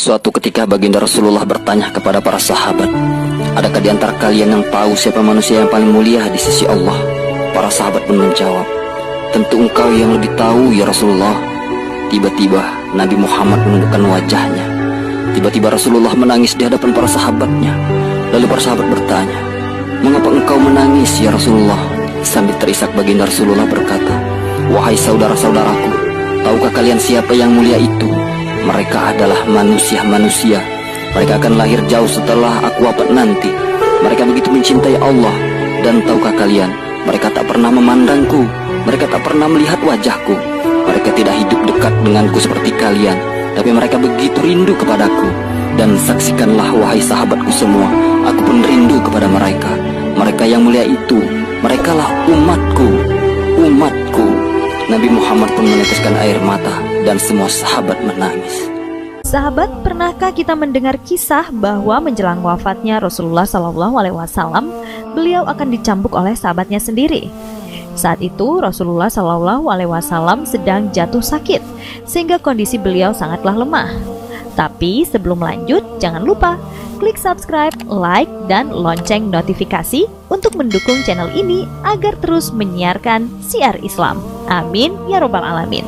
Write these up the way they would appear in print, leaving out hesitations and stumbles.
Suatu ketika baginda Rasulullah bertanya kepada para sahabat, "Adakah di antara kalian yang tahu siapa manusia yang paling mulia di sisi Allah?" Para sahabat pun menjawab, "Tentu engkau yang lebih tahu ya Rasulullah." Tiba-tiba Nabi Muhammad menundukkan wajahnya. Tiba-tiba Rasulullah menangis di hadapan para sahabatnya. Lalu para sahabat bertanya, "Mengapa engkau menangis ya Rasulullah?" Sambil terisak baginda Rasulullah berkata, "Wahai saudara-saudaraku, tahukah kalian siapa yang mulia itu? Mereka adalah manusia-manusia. Mereka akan lahir jauh setelah aku wafat nanti. Mereka begitu mencintai Allah. Dan tahukah kalian, mereka tak pernah memandangku. Mereka tak pernah melihat wajahku. Mereka tidak hidup dekat denganku seperti kalian, tapi mereka begitu rindu kepadaku. Dan saksikanlah wahai sahabatku semua, aku pun rindu kepada mereka. Mereka yang mulia itu, merekalah umatku, umatku." Nabi Muhammad pun meneteskan air mata dan semua sahabat menangis. Sahabat, pernahkah kita mendengar kisah bahwa menjelang wafatnya Rasulullah SAW, beliau akan dicambuk oleh sahabatnya sendiri? Saat itu Rasulullah SAW sedang jatuh sakit, sehingga kondisi beliau sangatlah lemah. Tapi sebelum lanjut, jangan lupa klik subscribe, like, dan lonceng notifikasi untuk mendukung channel ini agar terus menyiarkan siar Islam. Amin ya robbal alamin.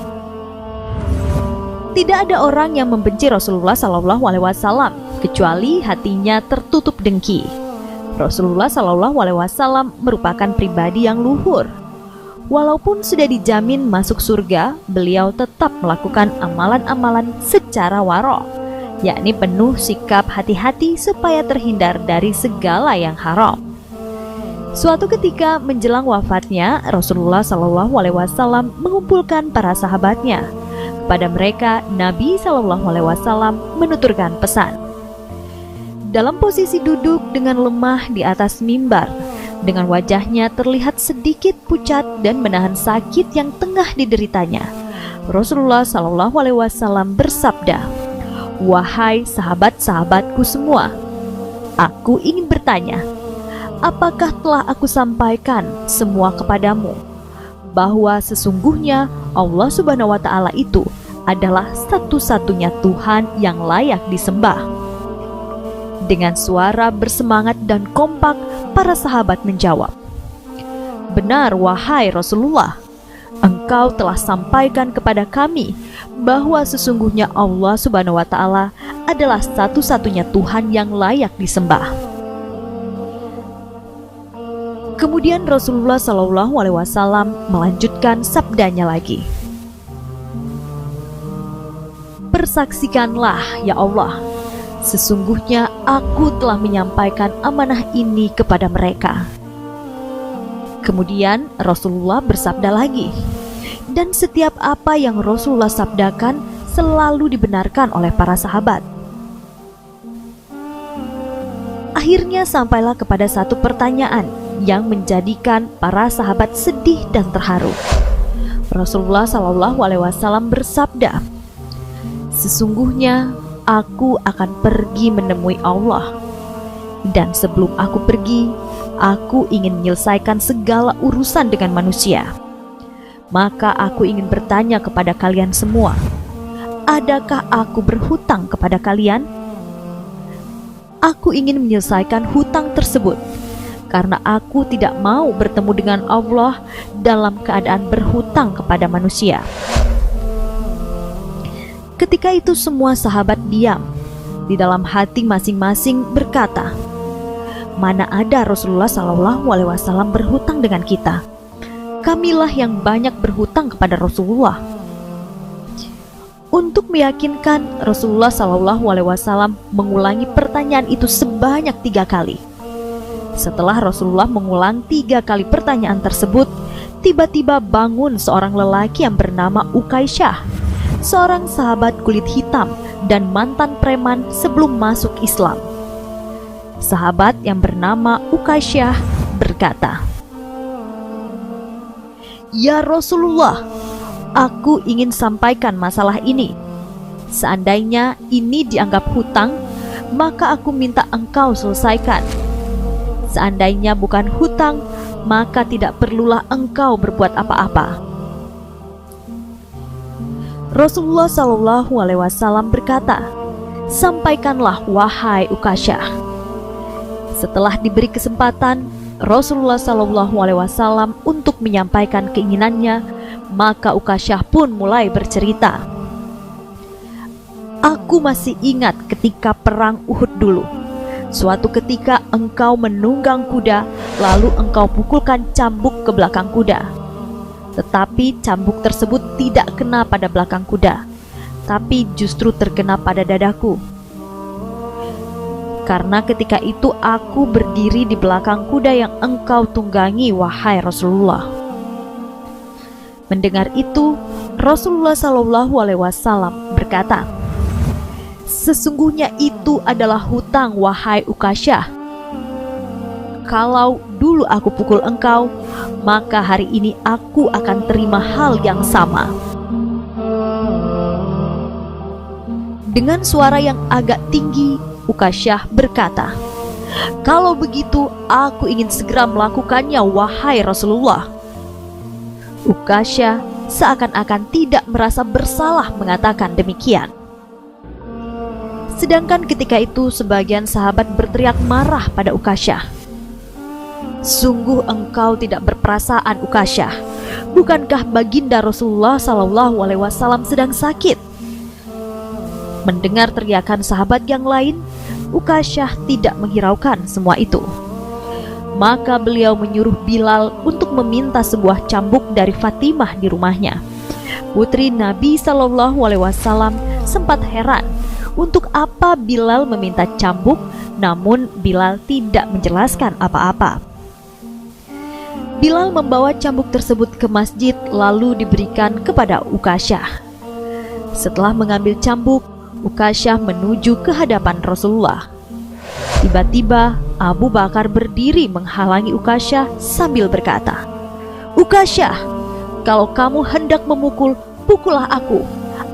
Tidak ada orang yang membenci Rasulullah SAW kecuali hatinya tertutup dengki. Rasulullah SAW merupakan pribadi yang luhur. Walaupun sudah dijamin masuk surga, beliau tetap melakukan amalan-amalan secara waro, yakni penuh sikap hati-hati supaya terhindar dari segala yang haram. Suatu ketika menjelang wafatnya, Rasulullah SAW mengumpulkan para sahabatnya. Kepada mereka, Nabi SAW menuturkan pesan. Dalam posisi duduk dengan lemah di atas mimbar, dengan wajahnya terlihat sedikit pucat dan menahan sakit yang tengah dideritanya, Rasulullah SAW bersabda, "Wahai sahabat-sahabatku semua, aku ingin bertanya, apakah telah aku sampaikan semua kepadamu, bahwa sesungguhnya Allah Subhanahu wa Ta'ala itu adalah satu-satunya Tuhan yang layak disembah?" Dengan suara bersemangat dan kompak, para sahabat menjawab, "Benar wahai Rasulullah, engkau telah sampaikan kepada kami bahwa sesungguhnya Allah Subhanahu wa Ta'ala adalah satu-satunya Tuhan yang layak disembah." Kemudian Rasulullah SAW melanjutkan sabdanya lagi, "Persaksikanlah ya Allah, sesungguhnya aku telah menyampaikan amanah ini kepada mereka." Kemudian Rasulullah bersabda lagi, dan setiap apa yang Rasulullah sabdakan selalu dibenarkan oleh para sahabat. Akhirnya sampailah kepada satu pertanyaan yang menjadikan para sahabat sedih dan terharu. Rasulullah SAW bersabda, "Sesungguhnya aku akan pergi menemui Allah. Dan sebelum aku pergi, aku ingin menyelesaikan segala urusan dengan manusia. Maka aku ingin bertanya kepada kalian semua, adakah aku berhutang kepada kalian? Aku ingin menyelesaikan hutang tersebut, karena aku tidak mau bertemu dengan Allah dalam keadaan berhutang kepada manusia." Ketika itu semua sahabat diam. Di dalam hati masing-masing berkata, "Mana ada Rasulullah SAW berhutang dengan kita? Kamilah yang banyak berhutang kepada Rasulullah." Untuk meyakinkan, Rasulullah SAW mengulangi pertanyaan itu sebanyak 3 kali. Setelah Rasulullah mengulang 3 kali pertanyaan tersebut, tiba-tiba bangun seorang lelaki yang bernama Ukaisyah, seorang sahabat kulit hitam dan mantan preman sebelum masuk Islam. Sahabat yang bernama Ukaisyah berkata, "Ya Rasulullah, aku ingin sampaikan masalah ini. Seandainya ini dianggap hutang, maka aku minta engkau selesaikan. Seandainya bukan hutang, maka tidak perlulah engkau berbuat apa-apa." Rasulullah SAW berkata, "Sampaikanlah, wahai Ukasyah." Setelah diberi kesempatan Rasulullah SAW untuk menyampaikan keinginannya, maka Ukasyah pun mulai bercerita. "Aku masih ingat ketika perang Uhud dulu. Suatu ketika engkau menunggang kuda, lalu engkau pukulkan cambuk ke belakang kuda. Tetapi cambuk tersebut tidak kena pada belakang kuda, tapi justru terkena pada dadaku. Karena ketika itu aku berdiri di belakang kuda yang engkau tunggangi, wahai Rasulullah." Mendengar itu, Rasulullah SAW berkata, "Sesungguhnya itu adalah hutang, wahai Ukasyah. Kalau dulu aku pukul engkau, maka hari ini aku akan terima hal yang sama." Dengan suara yang agak tinggi, Ukasyah berkata, "Kalau begitu, aku ingin segera melakukannya, wahai Rasulullah." Ukasyah seakan-akan tidak merasa bersalah mengatakan demikian. Sedangkan ketika itu sebagian sahabat berteriak marah pada Ukasyah. "Sungguh engkau tidak berperasaan, Ukasyah. Bukankah baginda Rasulullah SAW sedang sakit?" Mendengar teriakan sahabat yang lain, Ukasyah tidak menghiraukan semua itu. Maka beliau menyuruh Bilal untuk meminta sebuah cambuk dari Fatimah di rumahnya. Putri Nabi SAW sempat heran untuk apa Bilal meminta cambuk, namun Bilal tidak menjelaskan apa-apa. Bilal membawa cambuk tersebut ke masjid lalu diberikan kepada Ukasyah. Setelah mengambil cambuk, Ukasyah menuju ke hadapan Rasulullah. Tiba-tiba Abu Bakar berdiri menghalangi Ukasyah sambil berkata, "Ukasyah, kalau kamu hendak memukul, pukullah aku.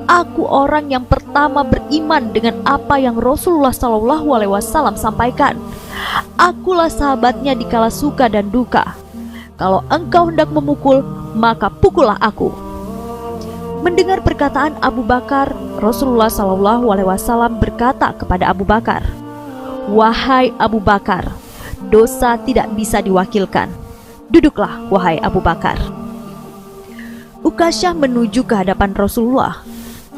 Aku orang yang pertama beriman dengan apa yang Rasulullah SAW sampaikan. Akulah sahabatnya di kala suka dan duka. Kalau engkau hendak memukul, maka pukullah aku." Mendengar perkataan Abu Bakar, Rasulullah SAW berkata kepada Abu Bakar, "Wahai Abu Bakar, dosa tidak bisa diwakilkan. Duduklah, wahai Abu Bakar." Ukasyah menuju ke hadapan Rasulullah.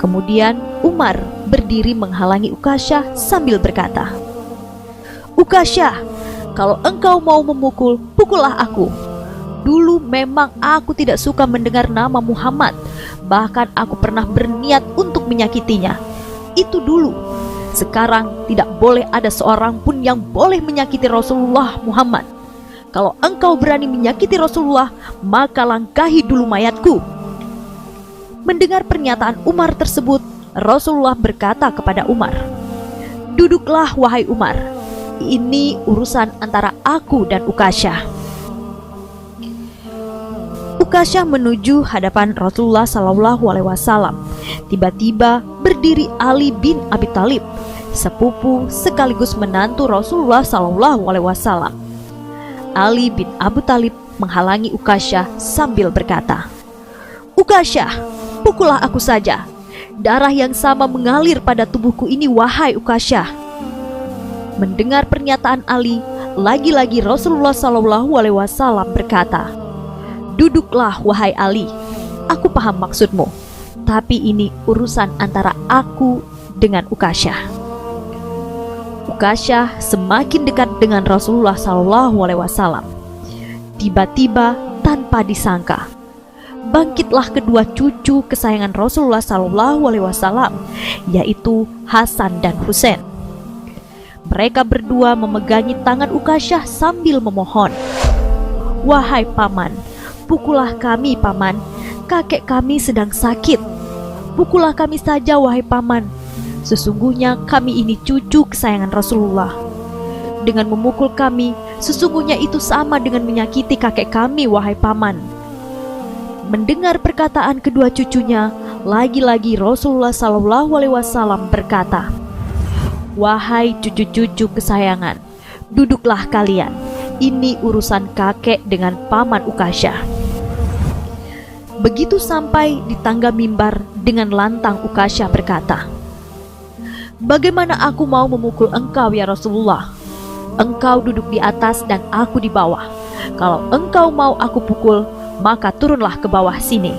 Kemudian Umar berdiri menghalangi Ukasyah sambil berkata, "Ukasyah, kalau engkau mau memukul, pukullah aku. Dulu memang aku tidak suka mendengar nama Muhammad. Bahkan aku pernah berniat untuk menyakitinya. Itu dulu. Sekarang tidak boleh ada seorang pun yang boleh menyakiti Rasulullah Muhammad. Kalau engkau berani menyakiti Rasulullah, maka langkahi dulu mayatku." Mendengar pernyataan Umar tersebut, Rasulullah berkata kepada Umar, "Duduklah, wahai Umar. Ini urusan antara aku dan Ukasyah." Ukasyah menuju hadapan Rasulullah SAW. Tiba-tiba berdiri Ali bin Abi Thalib, sepupu sekaligus menantu Rasulullah SAW. Ali bin Abi Thalib menghalangi Ukasyah sambil berkata, "Ukasyah, pukullah aku saja. Darah yang sama mengalir pada tubuhku ini, wahai Ukasyah." Mendengar pernyataan Ali, lagi-lagi Rasulullah SAW berkata, "Duduklah, wahai Ali. Aku paham maksudmu, tapi ini urusan antara aku dengan Ukasyah." Ukasyah semakin dekat dengan Rasulullah SAW. Tiba-tiba, tanpa disangka, bangkitlah kedua cucu kesayangan Rasulullah SAW, yaitu Hasan dan Husain. Mereka berdua memegangi tangan Ukasyah sambil memohon, "Wahai paman, pukullah kami, paman. Kakek kami sedang sakit. Pukullah kami saja, wahai paman. Sesungguhnya kami ini cucu kesayangan Rasulullah. Dengan memukul kami, sesungguhnya itu sama dengan menyakiti kakek kami, wahai paman." Mendengar perkataan kedua cucunya, lagi-lagi Rasulullah SAW berkata, "Wahai cucu-cucu kesayangan, duduklah kalian. Ini urusan kakek dengan paman Ukasyah." Begitu sampai di tangga mimbar, dengan lantang Ukasyah berkata, Bagaimana aku mau memukul engkau ya Rasulullah? Engkau duduk di atas dan aku di bawah. Kalau engkau mau aku pukul, maka turunlah ke bawah sini."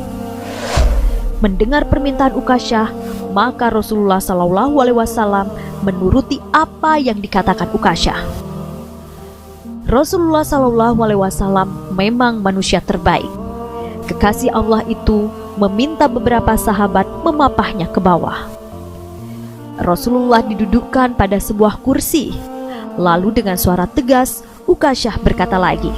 Mendengar permintaan Ukasyah, maka Rasulullah SAW menuruti apa yang dikatakan Ukasyah. Rasulullah SAW memang manusia terbaik. Kekasih Allah itu meminta beberapa sahabat memapahnya ke bawah. Rasulullah didudukkan pada sebuah kursi. Lalu dengan suara tegas, Ukasyah berkata lagi,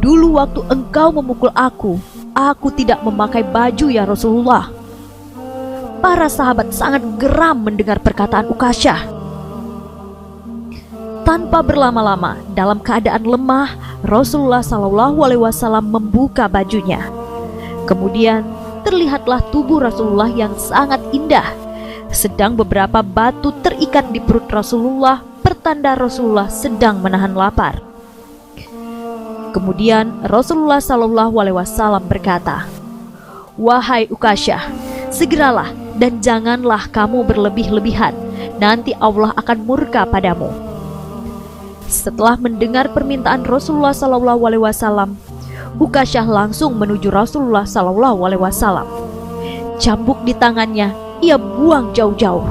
"Dulu waktu engkau memukul aku tidak memakai baju ya Rasulullah." Para sahabat sangat geram mendengar perkataan Ukasyah. Tanpa berlama-lama, dalam keadaan lemah, Rasulullah SAW membuka bajunya. Kemudian terlihatlah tubuh Rasulullah yang sangat indah, sedang beberapa batu terikat di perut Rasulullah, pertanda Rasulullah sedang menahan lapar. Kemudian Rasulullah SAW berkata, "Wahai Ukasyah, segeralah dan janganlah kamu berlebih-lebihan, nanti Allah akan murka padamu." Setelah mendengar permintaan Rasulullah SAW, Ukasyah langsung menuju Rasulullah SAW. Cambuk di tangannya ia buang jauh-jauh.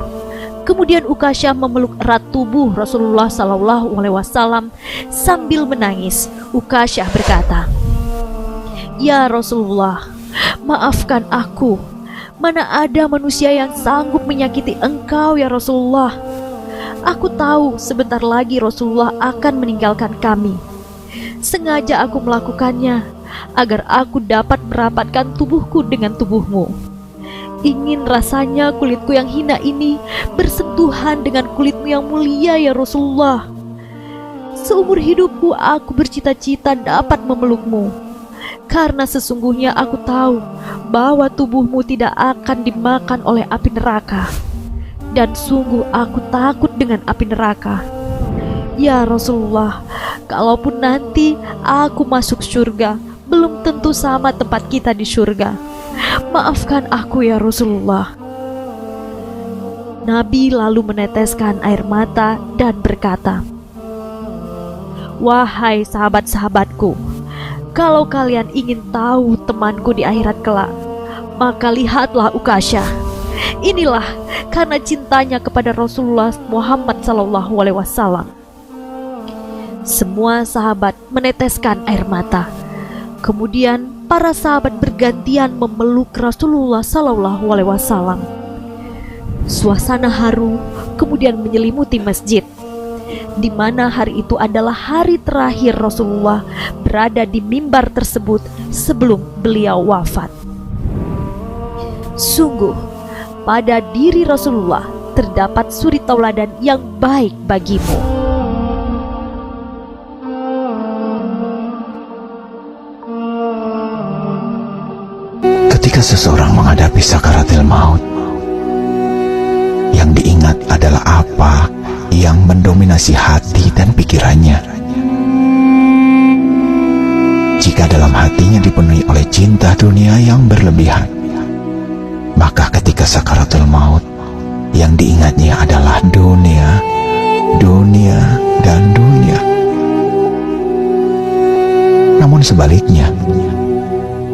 Kemudian Ukasyah memeluk erat tubuh Rasulullah SAW sambil menangis. Ukasyah berkata, "Ya Rasulullah, maafkan aku. Mana ada manusia yang sanggup menyakiti engkau ya Rasulullah. Aku tahu sebentar lagi Rasulullah akan meninggalkan kami. Sengaja aku melakukannya agar aku dapat merapatkan tubuhku dengan tubuhmu. Ingin rasanya kulitku yang hina ini bersentuhan dengan kulitmu yang mulia ya Rasulullah. Seumur hidupku aku bercita-cita dapat memelukmu, karena sesungguhnya aku tahu bahwa tubuhmu tidak akan dimakan oleh api neraka. Dan sungguh aku takut dengan api neraka. Ya Rasulullah, kalaupun nanti aku masuk surga, belum tentu sama tempat kita di surga. Maafkan aku ya Rasulullah." Nabi lalu meneteskan air mata dan berkata, "Wahai sahabat-sahabatku, kalau kalian ingin tahu temanku di akhirat kelak, maka lihatlah Ukasyah. Inilah karena cintanya kepada Rasulullah Muhammad SAW." Semua sahabat meneteskan air mata. Kemudian para sahabat bergantian memeluk Rasulullah SAW. Suasana haru kemudian menyelimuti masjid, di mana hari itu adalah hari terakhir Rasulullah berada di mimbar tersebut sebelum beliau wafat. Sungguh, pada diri Rasulullah terdapat suri tauladan yang baik bagimu. Ketika seseorang menghadapi sakaratil maut, yang diingat adalah apa yang mendominasi hati dan pikirannya. Jika dalam hatinya dipenuhi oleh cinta dunia yang berlebihan, maka ketika sakaratul maut, yang diingatnya adalah dunia, dunia, dan dunia. Namun sebaliknya,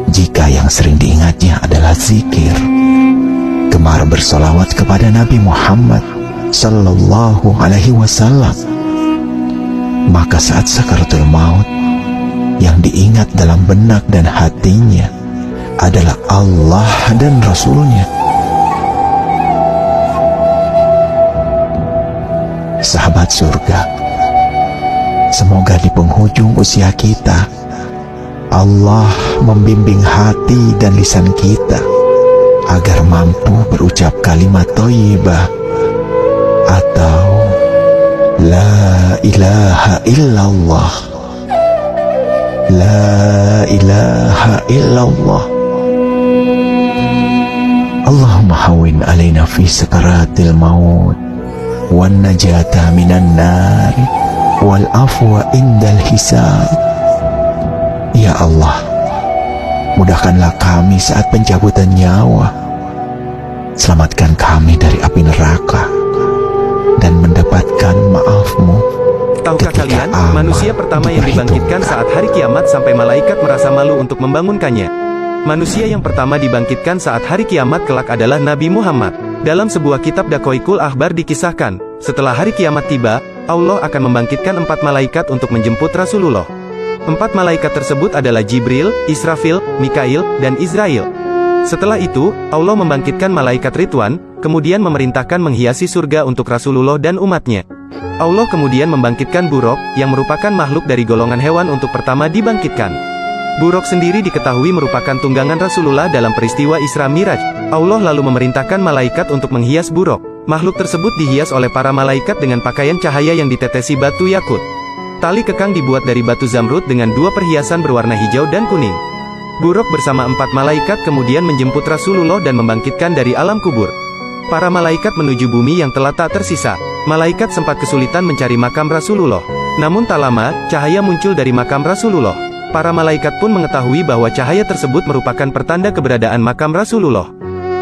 jika yang sering diingatnya adalah zikir, gemar bersolawat kepada Nabi Muhammad Sallallahu Alaihi Wasallam, maka saat sakaratul maut, yang diingat dalam benak dan hatinya adalah Allah dan Rasulnya. Sahabat surga, semoga di penghujung usia kita, Allah membimbing hati dan lisan kita agar mampu berucap kalimat thayyibah atau La ilaha illallah, La ilaha illallah. Allahumma hawwin alaina fi sakaratil maut wan najata minan nar wal afwa indal hisab. Ya Allah, mudahkanlah kami saat pencabutan nyawa, selamatkan kami dari api neraka dan mendapatkan maaf-Mu. Tahukah ketika kalian, amal manusia pertama yang dibangkitkan diperhitungkan. saat hari kiamat sampai malaikat merasa malu untuk membangunkannya? Manusia yang pertama dibangkitkan saat hari kiamat kelak adalah Nabi Muhammad. Dalam sebuah kitab Daqaiqul Akhbar dikisahkan, setelah hari kiamat tiba, Allah akan membangkitkan 4 malaikat untuk menjemput Rasulullah. 4 malaikat tersebut adalah Jibril, Israfil, Mikail, dan Israel. Setelah itu, Allah membangkitkan malaikat Ridwan, kemudian memerintahkan menghiasi surga untuk Rasulullah dan umatnya. Allah kemudian membangkitkan Buraq, yang merupakan makhluk dari golongan hewan untuk pertama dibangkitkan. Buraq sendiri diketahui merupakan tunggangan Rasulullah dalam peristiwa Isra Miraj. Allah lalu memerintahkan malaikat untuk menghias Buraq. Makhluk tersebut dihias oleh para malaikat dengan pakaian cahaya yang ditetesi batu yakut. Tali kekang dibuat dari batu zamrud dengan 2 perhiasan berwarna hijau dan kuning. Buraq bersama 4 malaikat kemudian menjemput Rasulullah dan membangkitkan dari alam kubur. Para malaikat menuju bumi yang telah tak tersisa. Malaikat sempat kesulitan mencari makam Rasulullah. Namun tak lama, cahaya muncul dari makam Rasulullah. Para malaikat pun mengetahui bahwa cahaya tersebut merupakan pertanda keberadaan makam Rasulullah.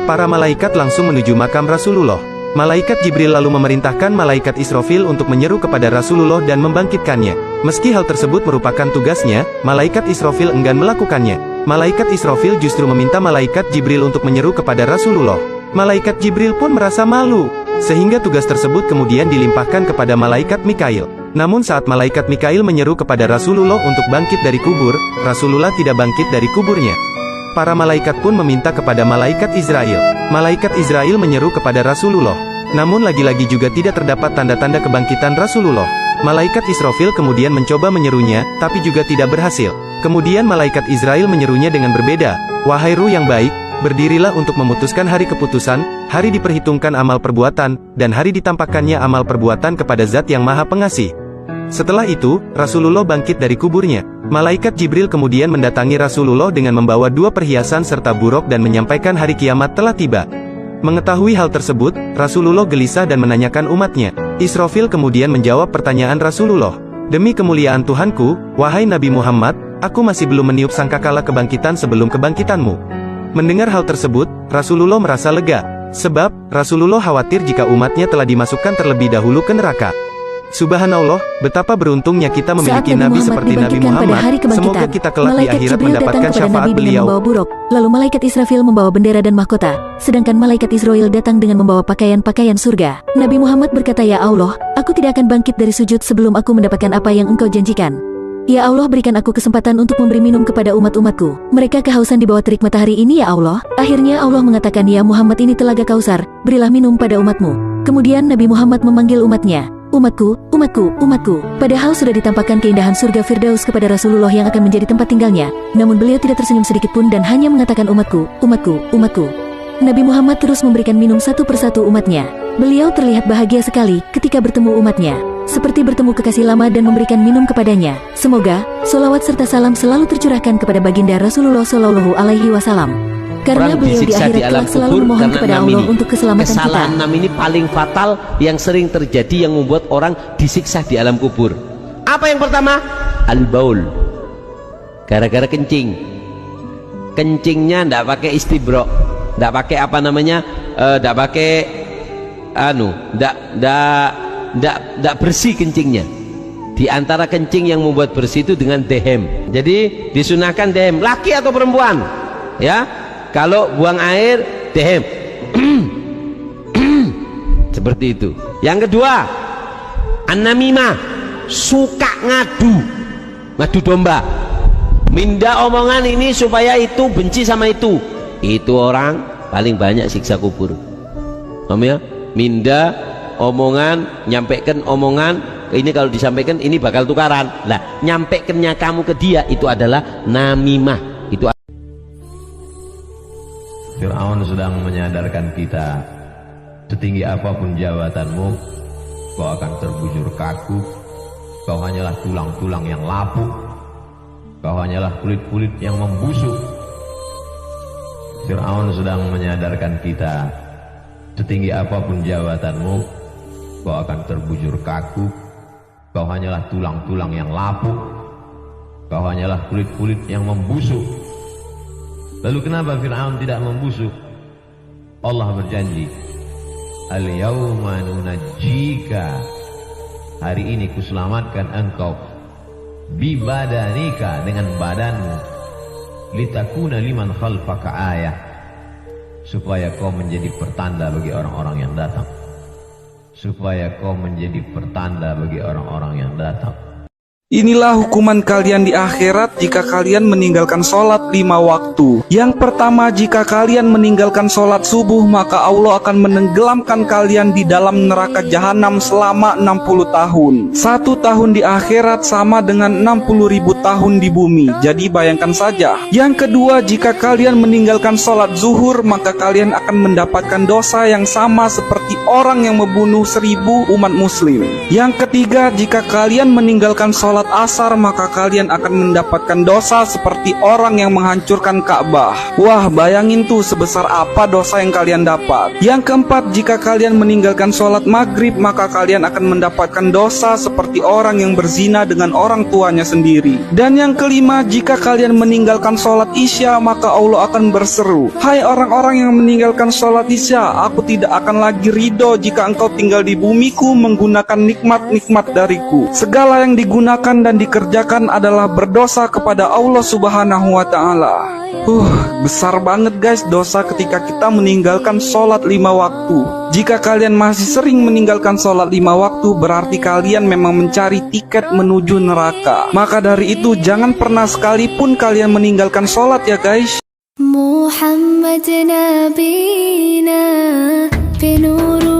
Para malaikat langsung menuju makam Rasulullah. Malaikat Jibril lalu memerintahkan malaikat Israfil untuk menyeru kepada Rasulullah dan membangkitkannya. Meski hal tersebut merupakan tugasnya, malaikat Israfil enggan melakukannya. Malaikat Israfil justru meminta malaikat Jibril untuk menyeru kepada Rasulullah. Malaikat Jibril pun merasa malu, sehingga tugas tersebut kemudian dilimpahkan kepada malaikat Mikail. Namun saat malaikat Mikail menyeru kepada Rasulullah untuk bangkit dari kubur, Rasulullah tidak bangkit dari kuburnya. Para malaikat pun meminta kepada malaikat Israel. Malaikat Israel menyeru kepada Rasulullah. Namun lagi-lagi juga tidak terdapat tanda-tanda kebangkitan Rasulullah. Malaikat Israfil kemudian mencoba menyerunya, tapi juga tidak berhasil. Kemudian malaikat Israel menyerunya dengan berbeda. Wahai ruh yang baik, berdirilah untuk memutuskan hari keputusan, hari diperhitungkan amal perbuatan, dan hari ditampakkannya amal perbuatan kepada Zat yang Maha Pengasih. Setelah itu, Rasulullah bangkit dari kuburnya. Malaikat Jibril kemudian mendatangi Rasulullah dengan membawa 2 perhiasan serta Buraq dan menyampaikan hari kiamat telah tiba. Mengetahui hal tersebut, Rasulullah gelisah dan menanyakan umatnya. Israfil kemudian menjawab pertanyaan Rasulullah. Demi kemuliaan Tuhanku, wahai Nabi Muhammad, aku masih belum meniup sangkakala kebangkitan sebelum kebangkitanmu. Mendengar hal tersebut, Rasulullah merasa lega. Sebab, Rasulullah khawatir jika umatnya telah dimasukkan terlebih dahulu ke neraka. Subhanallah, betapa beruntungnya kita memiliki Nabi seperti Nabi Muhammad. Semoga kita kelak di akhirat mendapatkan syafaat beliau. Membawa Buraq, lalu malaikat Israfil membawa bendera dan mahkota, sedangkan malaikat Israel datang dengan membawa pakaian-pakaian surga. Nabi Muhammad berkata, "Ya Allah, aku tidak akan bangkit dari sujud sebelum aku mendapatkan apa yang Engkau janjikan. Ya Allah, berikan aku kesempatan untuk memberi minum kepada umat-umatku. Mereka kehausan di bawah terik matahari ini, ya Allah." Akhirnya Allah mengatakan, "Ya Muhammad, ini telaga Kausar, berilah minum pada umatmu." Kemudian Nabi Muhammad memanggil umatnya, "Umatku, umatku, umatku." Padahal sudah ditampakkan keindahan surga Firdaus kepada Rasulullah yang akan menjadi tempat tinggalnya. Namun beliau tidak tersenyum sedikit pun dan hanya mengatakan, "Umatku, umatku, umatku." Nabi Muhammad terus memberikan minum satu persatu umatnya. Beliau terlihat bahagia sekali ketika bertemu umatnya, seperti bertemu kekasih lama dan memberikan minum kepadanya. Semoga solawat serta salam selalu tercurahkan kepada baginda Rasulullah Shallallahu Alaihi Wasallam. Karena Orang beliau di disiksa akhirat di alam kelak selalu kubur memohon karena kepada 6 Allah ini. untuk keselamatan Kesalahan kita. 6 ini paling fatal yang sering terjadi yang membuat orang disiksa di alam kubur. Apa yang pertama? Al-baul. Gara-gara kencing. Kencingnya ndak pakai istibro, ndak pakai apa namanya, ndak pakai ndak bersih kencingnya. Di antara kencing yang membuat bersih itu dengan dehem. Jadi disunahkan dehem, laki atau perempuan, ya. Kalau buang air, dehem. Seperti itu. Yang kedua, an-namimah, suka ngadu domba. Minda omongan ini supaya itu benci sama itu. Itu orang paling banyak siksa kubur. Paham ya? Minda omongan, nyampaikan omongan, ini kalau disampaikan ini bakal tukaran. Lah, nyampaikannya kamu ke dia itu adalah namimah. Itu Fir'aun sedang menyadarkan kita, setinggi apapun jabatanmu, kau akan terbujur kaku, kau hanyalah tulang-tulang yang lapuk, kau hanyalah kulit-kulit yang membusuk. Fir'aun sedang menyadarkan kita, setinggi apapun jabatanmu, kau akan terbujur kaku, kau hanyalah tulang-tulang yang lapuk, kau hanyalah kulit-kulit yang membusuk. Lalu kenapa Fir'aun tidak membusuk? Allah berjanji, al-yawma nunajjika, hari ini kuselamatkan engkau, bibadanika, dengan badanmu, litakuna liman khalfaka ayah, supaya kau menjadi pertanda bagi orang-orang yang datang, supaya kau menjadi pertanda bagi orang-orang yang datang. Inilah hukuman kalian di akhirat jika kalian meninggalkan sholat 5 waktu. Yang pertama, jika kalian meninggalkan sholat subuh, maka Allah akan menenggelamkan kalian di dalam neraka jahanam selama 60 tahun. 1 tahun di akhirat sama dengan 60.000 tahun di bumi. Jadi bayangkan saja. Yang kedua, jika kalian meninggalkan sholat zuhur, maka kalian akan mendapatkan dosa yang sama seperti orang yang membunuh 1000 umat muslim. Yang ketiga, jika kalian meninggalkan sholat asar, maka kalian akan mendapatkan dosa seperti orang yang menghancurkan Ka'bah. Wah, bayangin tuh sebesar apa dosa yang kalian dapat. Yang keempat, jika kalian meninggalkan sholat maghrib, maka kalian akan mendapatkan dosa seperti orang yang berzina dengan orang tuanya sendiri. Dan yang kelima, jika kalian meninggalkan sholat isya, maka Allah akan berseru, hai orang-orang yang meninggalkan sholat isya, aku tidak akan lagi ridho jika engkau tinggal di bumiku menggunakan nikmat-nikmat dariku. Segala yang digunakan dan dikerjakan adalah berdosa kepada Allah Subhanahu wa Ta'ala. Besar banget guys dosa ketika kita meninggalkan sholat 5 waktu. Jika kalian masih sering meninggalkan sholat 5 waktu, berarti kalian memang mencari tiket menuju neraka. Maka dari itu jangan pernah sekalipun kalian meninggalkan sholat ya guys. Muhammad Nabina, binuru